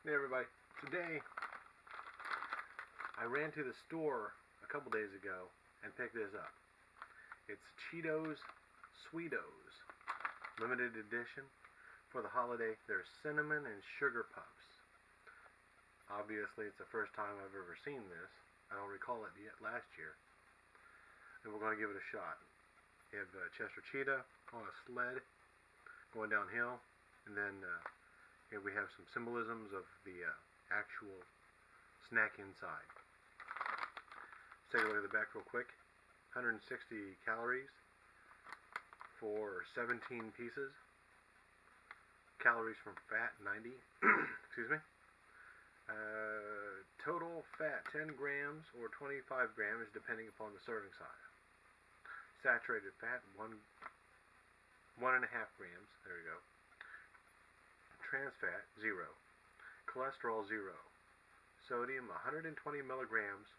Hey everybody, today I ran to the store a couple days ago and picked this up. It's Cheetos Sweetos, limited edition for the holiday. They're cinnamon and sugar puffs. Obviously it's the first time I've ever seen this. I don't recall it yet last year. And we're going to give it a shot. You have Chester Cheetah on a sled going downhill, and then here we have some symbolisms of the actual snack inside. Let's take a look at the back real quick. 160 calories for 17 pieces. Calories from fat 90. Excuse me. Total fat 10 grams or 25 grams depending upon the serving size. Saturated fat 1.5 grams. There we go. Trans fat 0. Cholesterol 0. Sodium 120 milligrams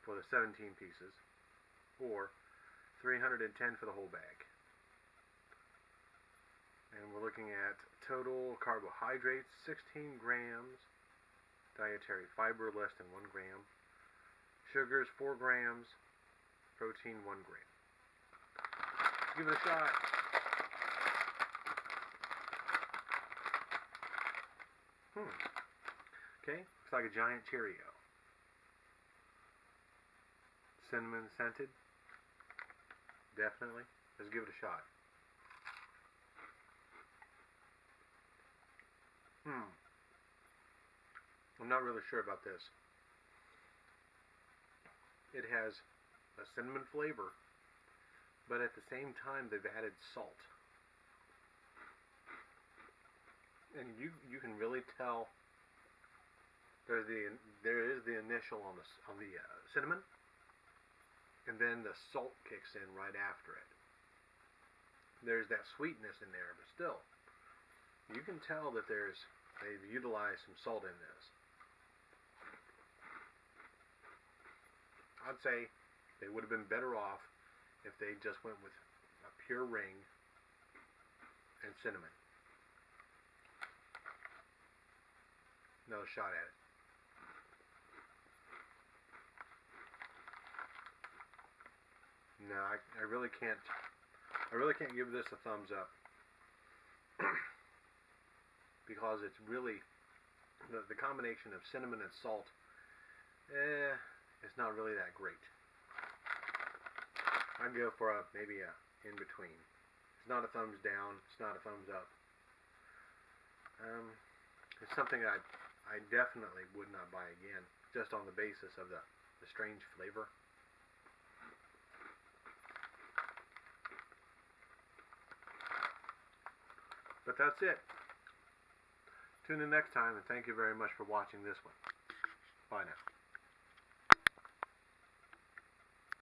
for the 17 pieces, or 310 for the whole bag. And we're looking at total carbohydrates 16 grams, dietary fiber less than 1 gram, sugars 4 grams, protein 1 gram. Let's give it a shot. Okay, looks like a giant Cheerio. Cinnamon scented. Definitely. Let's give it a shot. I'm not really sure about this. It has a cinnamon flavor, but at the same time they've added salt. And you can really tell there is the initial on the cinnamon, and then the salt kicks in right after it. There's that sweetness in there, but still, you can tell that they've utilized some salt in this. I'd say they would have been better off if they just went with a pure ring and cinnamon. Another shot at it. No, I really can't give this a thumbs up because it's really the combination of cinnamon and salt. It's not really that great. I'd go for maybe a in between. It's not a thumbs down. It's not a thumbs up. It's something I definitely would not buy again, just on the basis of the strange flavor. But that's it. Tune in next time, and thank you very much for watching this one. Bye now.